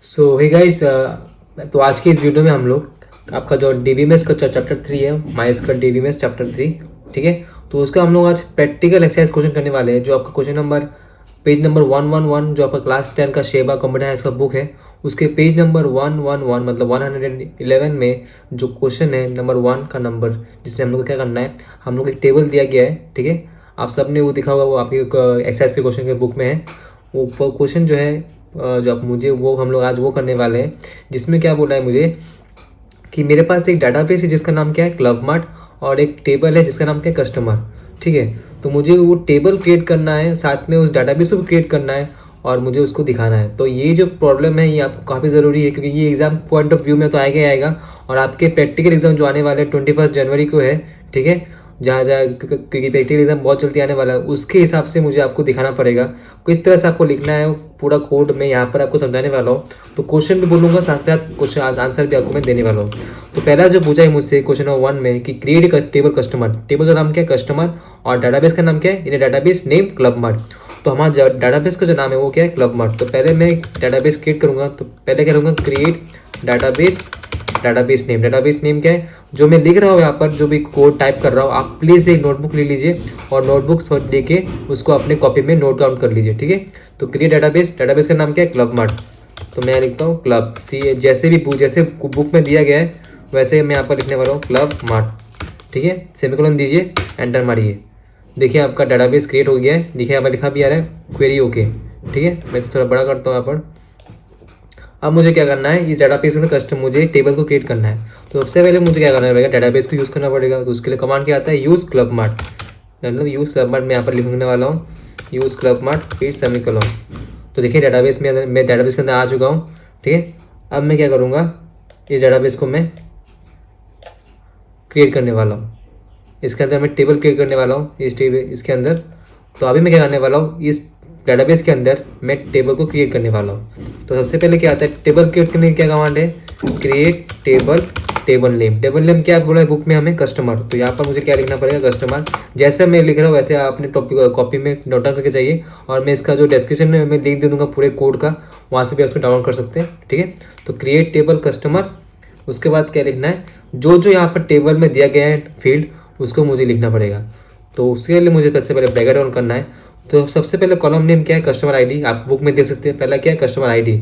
सो hey guys, तो आज की इस वीडियो में हम लोग आपका जो डीबीएमएस का चैप्टर 3 है, माइस्क्वेल डीबीएमएस चैप्टर 3, ठीक है। तो उसका हम लोग आज प्रैक्टिकल एक्सरसाइज क्वेश्चन करने वाले हैं। जो आपका क्वेश्चन नंबर पेज नंबर 111 जो आपका क्लास 10 का शेबा कंप्यूटर साइंस का बुक है, उसके पेज नंबर 111 मतलब 111 में जो क्वेश्चन है नंबर 1 का नंबर, जिससे हम लोग को क्या करना है, हम लोग एक टेबल दिया गया है, ठीक है। आप सब ने वो दिखा होगा, वो आपके एक्सरसाइज के क्वेश्चन के बुक में है। वो क्वेश्चन जो है, जो आप मुझे वो हम लोग आज वो करने वाले हैं, जिसमें क्या बोला है मुझे कि मेरे पास एक डाटाबेस है जिसका नाम क्या है, क्लब मार्ट, और एक टेबल है जिसका नाम क्या है, कस्टमर, ठीक है। तो मुझे वो टेबल क्रिएट करना है, साथ में उस डाटाबेस को क्रिएट करना है और मुझे उसको दिखाना है। तो ये जो प्रॉब्लम है ये आपको काफ़ी ज़रूरी है, क्योंकि ये एग्जाम पॉइंट ऑफ व्यू में तो आएगा ही आएगा, और आपके प्रैक्टिकल एग्जाम जो आने वाले 21 जनवरी को है, ठीक है। जहाँ जहाँ क्योंकि प्रैक्टिकल एग्जाम बहुत जल्दी आने वाला है, उसके हिसाब से मुझे आपको दिखाना पड़ेगा किस तरह से आपको लिखना है। पूरा कोड मैं यहाँ पर आपको समझाने वाला हूँ, तो क्वेश्चन भी बोलूँगा, साथ साथ क्वेश्चन आंसर भी आपको मैं देने वाला हूँ। तो पहला जो पूछा है मुझसे क्वेश्चन नंबर 1 में कि क्रिएट टेबल कस्टमर, टेबल का नाम क्या है, कस्टमर, और डाटाबेस का नाम क्या है, इन डाटाबेस नेम क्लब मार्ट। तो हमारा डाटाबेस का जो नाम है वो क्या है, क्लब मार्ट। तो पहले मैं डाटाबेस क्रिएट करूँगा, तो पहले क्या करूँगा, क्रिएट डाटाबेस, डाटाबेस नेम क्या है, जो मैं लिख रहा हूँ यहाँ पर, जो भी कोड टाइप कर रहा हूँ, आप प्लीज़ एक नोटबुक ले लीजिए और नोटबुक लेके उसको अपने कॉपी में नोट डाउन कर लीजिए, ठीक है। तो क्रिएट डाटाबेस, डाटाबेस का नाम क्या है, क्लब मार्ट। तो मैं लिखता हूँ क्लब, सी जैसे बुक में दिया गया है वैसे मैं यहाँ पर लिखने वाला हूँ, क्लब मार्ट, ठीक है। सेमीकोलन दीजिए, एंटर मारिए। देखिए आपका डाटाबेस क्रिएट हो गया है। देखिए यहाँ पर लिखा भी आ रहा है क्वेरी ओके, ठीक है। मैं तो थोड़ा बड़ा करता हूँ यहाँ पर। अब मुझे क्या करना है, इस डाटाबेस में कस्टम मुझे टेबल को क्रिएट करना है। तो सबसे पहले मुझे क्या करना पड़ेगा, डाटाबेस को यूज़ करना पड़ेगा। तो उसके लिए कमांड क्या आता है, यूज़ क्लब मार्ट, मतलब यूज़ क्लब मार्ट मैं यहाँ पर लिखने वाला हूँ, यूज़ क्लब मार्ट फिर सेमीकोलन। तो देखिए डाटाबेस में मैं डाटाबेस के अंदर आ चुका हूँ, ठीक है। अब मैं क्या करूँगा, इस डाटाबेस को मैं क्रिएट करने वाला हूँ। इसके अंदर मैं टेबल क्रिएट करने वाला हूँ, इसके अंदर। तो अभी मैं क्या करने वाला हूँ, इस डाटाबेस के अंदर मैं टेबल को क्रिएट करने वाला हूँ। तो सबसे पहले क्या आता है, टेबल क्रिएट करने की क्या कमांड है, create table, table name. Table name क्या बोला है बुक में हमें, कस्टमर। तो यहाँ पर मुझे क्या लिखना पड़ेगा, कस्टमर। जैसे मैं लिख रहा हूँ वैसे आपने टॉपिक कॉपी में नोट डाउन करके चाहिए, और मैं इसका जो डिस्क्रिप्शन में मैं लिंक दे दूंगा पूरे कोड का, वहाँ से भी उसको डाउनलोड कर सकते हैं, ठीक है। तो क्रिएट टेबल कस्टमर, उसके बाद क्या लिखना है, जो जो यहाँ पर टेबल में दिया गया है फील्ड, उसको मुझे लिखना पड़ेगा। तो उसके लिए मुझे सबसे पहले ब्रैकेट ऑन करना है। तो सबसे पहले कॉलम नेम क्या है, कस्टमर आईडी। आप बुक में देख सकते हैं, पहला क्या है, कस्टमर आईडी।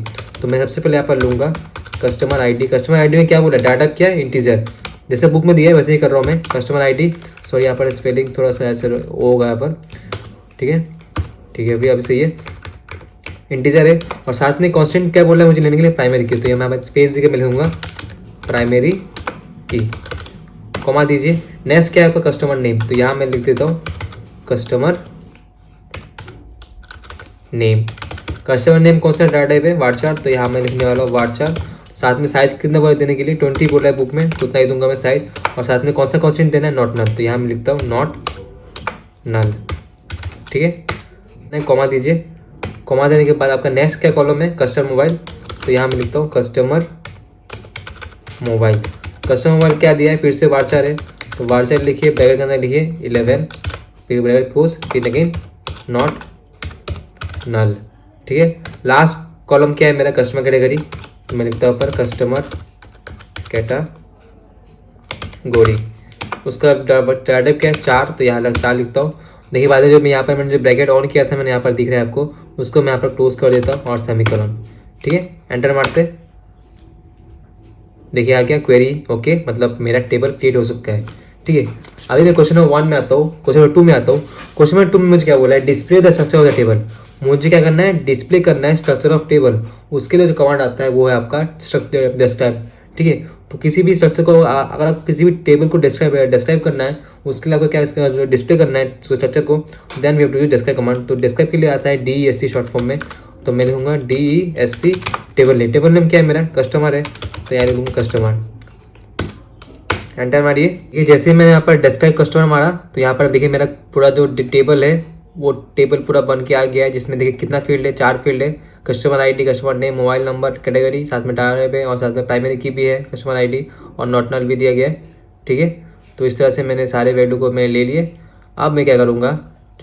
तो मैं सबसे पहले यहाँ पर लूँगा कस्टमर आईडी। कस्टमर आईडी में क्या बोला, डाटा क्या है, इंटीजर। जैसे बुक में दिया है वैसे ही कर रहा हूँ मैं, कस्टमर आईडी। सॉरी यहाँ पर स्पेलिंग थोड़ा सा ऐसे होगा यहाँ पर, ठीक है, ठीक है, अभी सही है, इंटीजर है। और साथ में कॉन्स्टेंट क्या बोला है मुझे लेने के लिए, प्राइमरी की। तो ये मैं स्पेस देकर मैं लिखूँगा प्राइमरी की, कॉमा दीजिए। नेक्स्ट क्या है आपका, कस्टमर नेम। तो यहाँ मैं लिख देता हूँ कस्टमर नेम। कस्टमर नेम कौन सा डाटा टाइप है, वार्चार। तो यहाँ मैं लिखने वाला हूँ वार्चार। साथ में साइज कितना बोला देने के लिए, 20 बोला है बुक में, तो उतना ही दूंगा मैं साइज। और साथ में कौन सा कॉन्स्टेंट देना है, नॉट नल। तो यहाँ मैं लिखता हूँ नॉट नल, ठीक है। नहीं, कॉमा दीजिए। कॉमा देने के बाद आपका नेक्स्ट क्या कॉलम है, कस्टमर मोबाइल। तो यहाँ मैं लिखता हूँ कस्टमर मोबाइल। कस्टमर मोबाइल क्या दिया है, फिर से वार्चार है। तो वार्चार लिखिए, ब्रैकेट के अंदर लिखिए 11, फिर ब्रैकेट क्लोज, फिर अगेन नॉट नल, ठीक है। लास्ट कॉलम क्या है मेरा, कस्टमर कैटेगरी। तो मैं लिखता हूँ पर कस्टमर कैटेगरी। उसका डाटा टाइप क्या है, 4। तो यहाँ 4 लिखता हूँ। देखिए बाद में जो मैं यहाँ पर मैंने जो ब्रैकेट ऑन किया था, मैंने यहाँ पर दिख रहा है आपको, उसको मैं यहाँ पर क्लोज कर देता हूँ और सेमीकोलन, ठीक है। एंटर मारते, देखिए आ गया क्वेरी ओके, मतलब मेरा टेबल क्रिएट हो सकता है, ठीक है। अभी मैं क्वेश्चन नंबर 1 में आता हूँ, क्वेश्चन नंबर 2 में आता हूँ। क्वेश्चन नंबर 2 में मुझे क्या बोला है, display the structure of the table. मुझे क्या करना है, डिस्प्ले करना है स्ट्रक्चर ऑफ टेबल। उसके लिए जो कमांड आता है वो है आपका स्ट्रक्चर डिस्क्राइब, ठीक है। तो किसी भी स्ट्रक्चर को अगर आप किसी भी टेबल को डिस्क्राइब करना है, उसके लिए आपको क्या इसका जो डिस्प्ले करना है स्ट्रक्चर को, then we have to use describe command. तो डिस्क्राइब के लिए आता है DESC शॉर्ट फॉर्म में। तो मैं लिखूंगा DESC table name. Table name क्या है मेरा, कस्टमर है। तो यहाँ लिखूंगा कस्टमर, एंटर मारिए। ये जैसे मैंने यहाँ पर डिस्क्राइब कस्टमर मारा, तो यहाँ पर देखिए मेरा पूरा जो टेबल है वो टेबल पूरा बन के आ गया है, जिसमें देखिए कितना फील्ड है, 4 फील्ड है। Customer ID, customer name, mobile number, category, साथ में डाटा टाइप है, और साथ में प्राइमरी की भी है कस्टमर आईडी, और नॉट नल भी दिया गया है, ठीक है। तो इस तरह से मैंने सारे वैल्यू को मैंने ले लिए। अब मैं क्या करूँगा,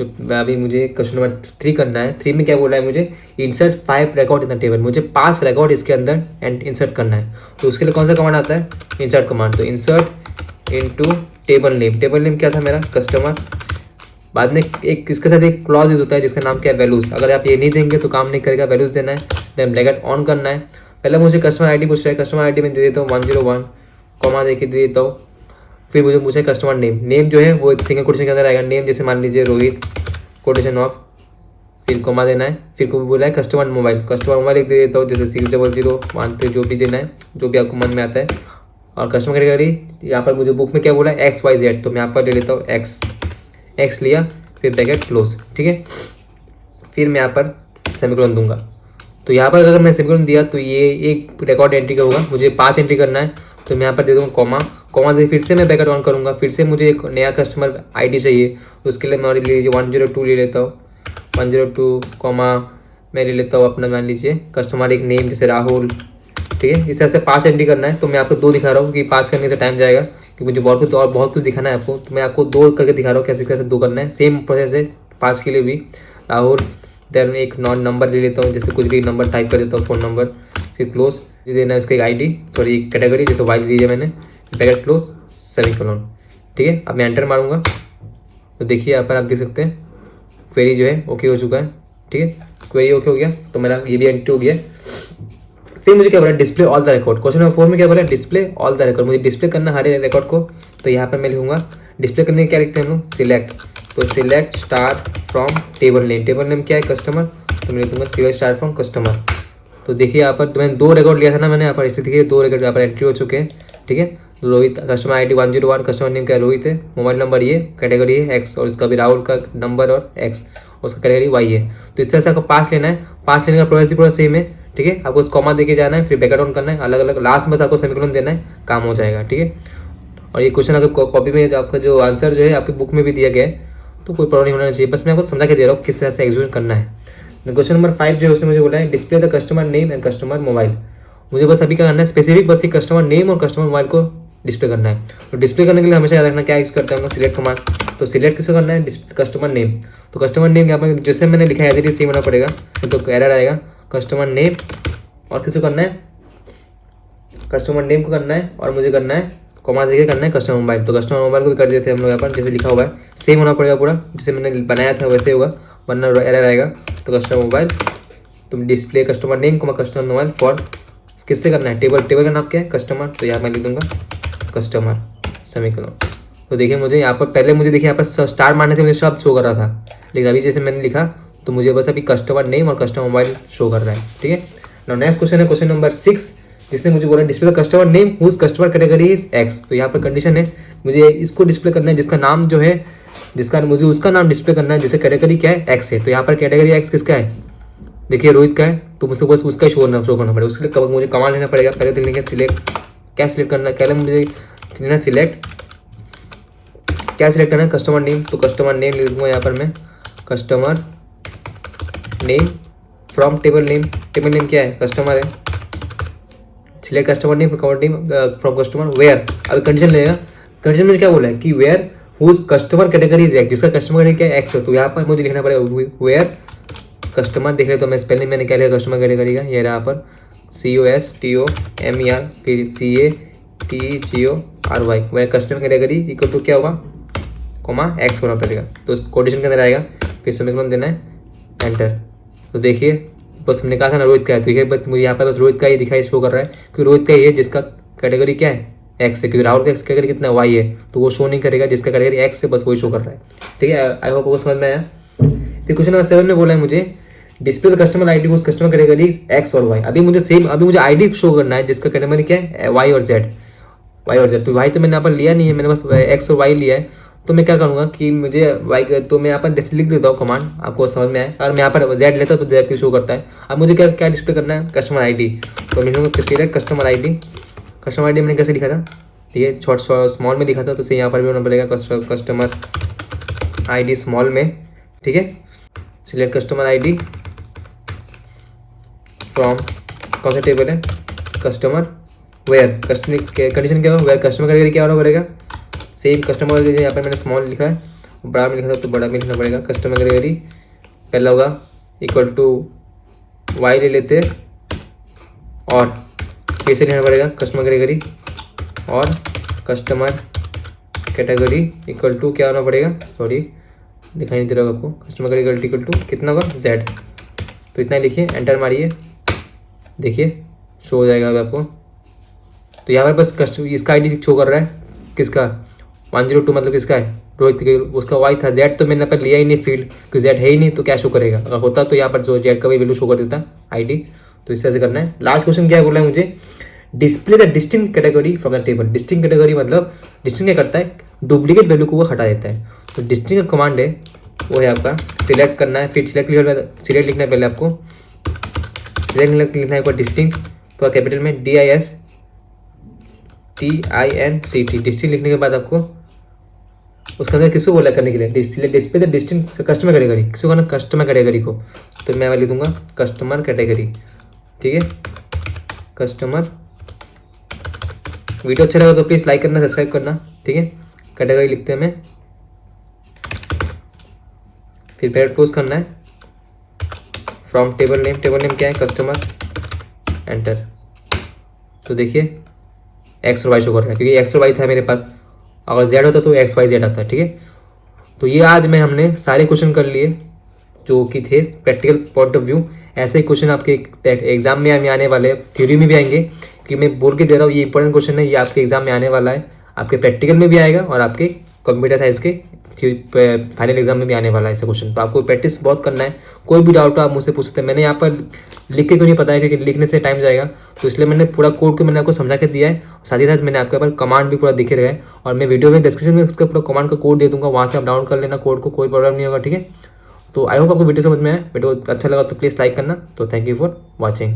जो अभी मुझे क्वेश्चन नंबर 3 करना है। 3 में क्या बोला है मुझे, insert 5 record in the table, मुझे 5 रिकॉर्ड इसके अंदर एंड इंसर्ट करना है। तो उसके लिए कौन सा कमांड आता है, इंसर्ट कमांड। तो insert into table name, table name क्या था मेरा, कस्टमर। बाद में एक इसके साथ एक क्लॉज यूज होता है जिसका नाम क्या है, वैल्यूज। अगर आप ये नहीं देंगे तो काम नहीं करेगा, वैल्यूज देना है। देन ब्रैकेट ऑन करना है। पहले मुझे कस्टमर आईडी पूछ रहा है, कस्टमर आईडी में दे देता हूँ 101, कॉमा देके दे देता हूँ। फिर मुझे पूछा कस्टमर नेम, नेम जो है वो एक सिंगल कोटेशन के अंदर आएगा। नेम जैसे मान लीजिए रोहित, कोटेशन ऑफ, फिर कॉमा देना है। फिर को बोला है कस्टमर मोबाइल, कस्टमर मोबाइल एक दे देता हूँ, जैसे 60013, जो भी देना है, जो भी आपको मन में आता है। और कस्टमर कैटेगरी यहाँ पर मुझे बुक में क्या बोला है, XYZ, तो मैं यहाँ पर ले लेता हूँ एक्स लिया, फिर ब्रैकेट क्लोज, ठीक है। फिर मैं यहाँ पर सेमीकोलन दूंगा। तो यहाँ पर अगर मैं सेमीकोलन दिया तो ये एक रिकॉर्ड एंट्री का होगा, मुझे 5 एंट्री करना है। तो मैं यहाँ पर दे दूँगा कॉमा दे, फिर से मैं ब्रैकेट ऑन करूँगा। फिर से मुझे एक नया कस्टमर आईडी चाहिए, उसके लिए मैं ले लीजिए 102 ले लेता हूँ, 102 कॉमा मैं ले लेता हूँ अपना मान लीजिए कस्टमर एक नेम जैसे राहुल, ठीक है। इस तरह से 5 एंट्री करना है। तो मैं आपको 2 दिखा रहा हूँ कि 5 करने से टाइम जाएगा, कि मुझे बहुत कुछ दिखाना है आपको। तो मैं आपको 2 करके दिखा रहा हूँ कैसे कैसे 2 करना है। सेम प्रोसेस है 5 के लिए भी। राहुल, देन एक नॉन नंबर ले लेता हूँ, जैसे कुछ भी नंबर टाइप कर देता हूँ, फ़ोन नंबर। फिर क्लोज देना है उसका एक आईडी, सॉरी एक कैटेगरी, जैसे वाई दीजिए मैंने, ब्रैकेट क्लोज सेमीकोलन, ठीक है। अब मैं एंटर मारूंगा तो देखिए यहाँ पर आप देख सकते हैं क्वेरी जो है ओके हो चुका है, ठीक है। क्वेरी ओके हो गया तो मेरा ये भी एंट्री हो गया। फिर मुझे क्या बोला, display all the record. Question number 4 में क्या बोला, डिस्प्ले ऑल द रिकॉर्ड, मुझे डिस्प्ले करना हर रिकॉर्ड को। तो यहाँ पर मैं लिखूंगा डिस्प्ले करने क्या लिखते हैं हम लोग, सिलेक्ट। तो select star from table name, table name क्या है, कस्टमर। तो मैं लिखूंगा सिलेक्ट स्टार फ्रॉम कस्टमर। तो देखिए यहाँ पर मैंने 2 रिकॉर्ड लिया था ना मैंने, यहाँ पर इससे देखिए 2 रिकॉर्ड यहाँ पर एंट्री हो चुके हैं, ठीक है। Rohit, customer ID 101, customer name क्या है, रोहित है, मोबाइल नंबर ये, कैटेगरी है एक्स, और इसका भी राहुल का नंबर और एक्स, उसका कैटेगरी वाई है। तो इस तरह से आपको 5 लेना है। 5 लेने का प्रोसेस सेम है, ठीक है। आपको कॉमा देके जाना है, फिर ब्रैकेट ऑन करना है, अलग अलग, लास्ट में बस आपको सेमीकोलन देना है, काम हो जाएगा, ठीक है। और ये क्वेश्चन अगर कॉपी में आपका जो आंसर जो है आपकी बुक में भी दिया गया है, तो कोई प्रॉब्लम नहीं होना चाहिए। बस मैं आपको समझा के दे रहा हूँ किस तरह से एग्जीक्यूट करना है। क्वेश्चन नंबर 5 जो है उसमें मुझे बोला है display the customer name and customer mobile. मुझे बस अभी क्या करना है, स्पेसिफिक बस कस्टमर नेम और कस्टमर मोबाइल को डिस्प्ले करना है। तो डिस्प्ले करने के लिए हमेशा याद रखना क्या यूज करते हैं हम लोग, सिलेक्ट कमांड। तो सिलेक्ट किसको करना है, कस्टमर नेम। तो कस्टमर नेम यहाँ पर जैसे मैंने लिखा है सेम होना पड़ेगा, तो एरर आएगा। कस्टमर नेम और किसको करना है, कस्टमर नेम को करना है, और मुझे करना है कॉमा देके करना है कस्टमर मोबाइल। तो कस्टमर मोबाइल को भी कर देते हैं हम लोग यहाँ पर, जैसे लिखा हुआ है सेम होना पड़ेगा पूरा, जैसे मैंने बनाया था वैसे होगा, वरना एरर आएगा। तो कस्टमर मोबाइल, तुम डिस्प्ले कस्टमर नेम को कस्टमर मोबाइल फॉर, किससे करना है, टेबल, टेबल का नाम क्या है, कस्टमर। तो यहाँ मैं लिख दूंगा कस्टमर सेमीकोलन। तो देखिए मुझे यहाँ पर पहले मुझे देखिए यहाँ पर स्टार मारने से मुझे शब्द शो कर रहा था, लेकिन अभी जैसे मैंने लिखा तो मुझे बस अभी कस्टमर नेम और कस्टमर मोबाइल शो कर रहा है, ठीक है। नाउ नेक्स्ट क्वेश्चन है क्वेश्चन नंबर 6, जिससे मुझे बोला display the customer name whose customer category is x. तो यहाँ पर कंडीशन है मुझे इसको डिस्प्ले करना है जिसका नाम जो है, जिसका मुझे उसका नाम डिस्प्ले करना है जिससे कैटेगरी क्या है, एक्स है। तो यहाँ पर कैटेगरी एक्स किसका है, देखिए रोहित का है, तो मुझे बस उसका शो करना पड़ेगा। उसके लिए मुझे कमांड लेना पड़ेगा। पहले तो लिखेंगे सिलेक्ट, क्या सिलेक्ट करना है, पहले मुझे लेना सिलेक्ट, क्या सिलेक्ट करना है, कस्टमर नेम। तो कस्टमर नेम लिख दूंगा यहाँ पर मैं, customer name from table name. Table name क्या है, कस्टमर है। Select customer name from customer where. अभी कंडीशन लेगा, कंडीशन में क्या बोला है कि where whose customer category is x, जिसका कस्टमर कैटेगरी क्या है, एक्स है। तो यहाँ पर मुझे लिखना पड़ेगा वेयर कस्टमर, देख ले तो मैं स्पेलिंग मैंने क्या लिखा कस्टमर कैटेगरी का, ये रहा यहाँ पर COSTOMER, फिर CATGORY, where customer category equal to क्या होगा, कॉमा एक्स होना पड़ेगा। तो उस कोटेशन के अंदर आएगा, फिर सेमीकोलन देना है, एंटर। तो देखिए बस मैंने कहा था ना रोहित का है, तो ये बस मुझे यहाँ पर बस रोहित का ही दिखाई शो कर रहा है, क्योंकि रोहित का ही है जिसका कैटेगरी क्या है, एक्स है। क्योंकि राहुल का कैटेगरी कितना वाई है, तो वो शो नहीं करेगा, जिसका कैटेगरी एक्स है बस वही शो कर रहा है, ठीक है। आई होप वो समझ में आया। फिर क्वेश्चन नंबर 7 में बोला है मुझे display the customer ID whose customer category x और वाई। अभी मुझे आईडी शो करना है जिसका कैटेगरी क्या है, वाई और जेड। तो वाई तो मैंने यहाँ पर लिया नहीं है, मैंने बस एक्स और वाई लिया है। तो मैं क्या करूँगा कि मुझे वाई, तो मैं यहाँ पर जैसे लिख देता हूँ कमांड, आपको समझ में आए। और मैं यहाँ पर जेड लेता हूँ तो जेड की शो करता है। अब मुझे क्या क्या डिस्प्ले करना है, कस्टमर आईडी। तो मैंने select customer ID. Customer ID मैंने कैसे लिखा था, ठीक है, शॉर्ट स्मॉल में लिखा था, तो सही यहाँ पर भी होना पड़ेगा कस्टमर आईडी स्मॉल में, ठीक है। सिलेक्ट कस्टमर आईडी फ्रॉम, कौन सा टेबल है, कस्टमर वेयर, कस्टमर कंडीशन क्या हो, वेयर कस्टमर कैटेगरी क्या होना पड़ेगा, सेम कस्टमर यहाँ पर मैंने स्मॉल लिखा है, बड़ा में लिखा था तो बड़ा में लिखना पड़ेगा। कस्टमर कैटेगरी पहला होगा इक्वल टू वाई ले लेते और फिर से लिखना पड़ेगा कस्टमर कैटेगरी और कस्टमर कैटेगरी इक्वल टू क्या होना पड़ेगा, सॉरी दिखाई नहीं दे रहा होगा आपको, कस्टमर कैटेगरी इक्वल टू कितना होगा Z। तो इतना ही लिखिए, एंटर मारिए, देखिए शो हो जाएगा अब आपको। तो यहाँ पर बस इसका आईडी शो कर रहा है, किसका 102 मतलब किसका है, रोहित के, उसका वाई था। Z तो मैंने पर लिया ही नहीं फील्ड, क्योंकि Z है ही नहीं तो क्या शो करेगा, अगर होता तो यहाँ पर जो Z का भी वैल्यू शो कर देता आईडी। तो इस तरह से करना है। लास्ट क्वेश्चन क्या बोला है मुझे, display the distinct category from the table. Distinct category मतलब डिस्टिंक्ट क्या करता है, डुप्लीकेट वैल्यू को वो हटा देता है। तो डिस्टिंक्ट का कमांड है वो है आपका सिलेक्ट करना है, फिर सिलेक्ट लिखना है पहले आपको, सिलेक्ट लिखना है डिस्टिंक्ट पूरा कैपिटल में DISTINCT। डिस्टिंक्ट लिखने के बाद आपको उसके अंदर किसको बोला करने के लिए, display the distinct customer category, किसको करना कस्टमर कैटेगरी को। तो मैं लिख दूंगा कस्टमर कैटेगरी, ठीक है कस्टमर। वीडियो अच्छा लगा तो प्लीज़ लाइक करना, सब्सक्राइब करना, ठीक है। कैटेगरी लिखते हैं मैं, फिर पहले क्लोज करना है फ्रॉम टेबल नेम क्या है कस्टमर, एंटर। तो देखिए एक्स और वाई शो कर रहा है, क्योंकि एक्स और वाई था मेरे पास, अगर जेड होता तो XYZ आता, ठीक है। तो ये आज में हमने सारे क्वेश्चन कर लिए जो कि थे प्रैक्टिकल पॉइंट ऑफ व्यू। ऐसे ही क्वेश्चन आपके एग्जाम में आने वाले, थ्योरी में भी आएंगे, क्योंकि मैं बोल के दे रहा हूँ ये इंपॉर्टेंट क्वेश्चन है, ये आपके एग्जाम में आने वाला है, आपके प्रैक्टिकल में भी आएगा और आपके कंप्यूटर साइंस के फाइनल एग्जाम में भी आने वाला है ऐसे क्वेश्चन। तो आपको प्रैक्टिस बहुत करना है, कोई भी डाउट हो आप मुझसे पूछ सकते हैं। मैंने यहाँ पर लिख के क्यों नहीं बताया, क्योंकि लिखने से टाइम जाएगा, तो इसलिए मैंने पूरा कोड को मैंने आपको समझा के दिया है। साथ ही साथ मैंने आपके ऊपर कमांड भी पूरा दिखे रहे हैं, और मैं वीडियो में डिस्क्रिप्शन में उसका पूरा कमांड का कोड दे दूंगा, वहाँ से आप डाउनलोड कर लेना कोड को, कोई प्रॉब्लम नहीं होगा, ठीक है। तो आई होप आपको वीडियो समझ में आया। वीडियो अच्छा लगा तो प्लीज़ लाइक करना। तो थैंक यू फॉर वॉचिंग।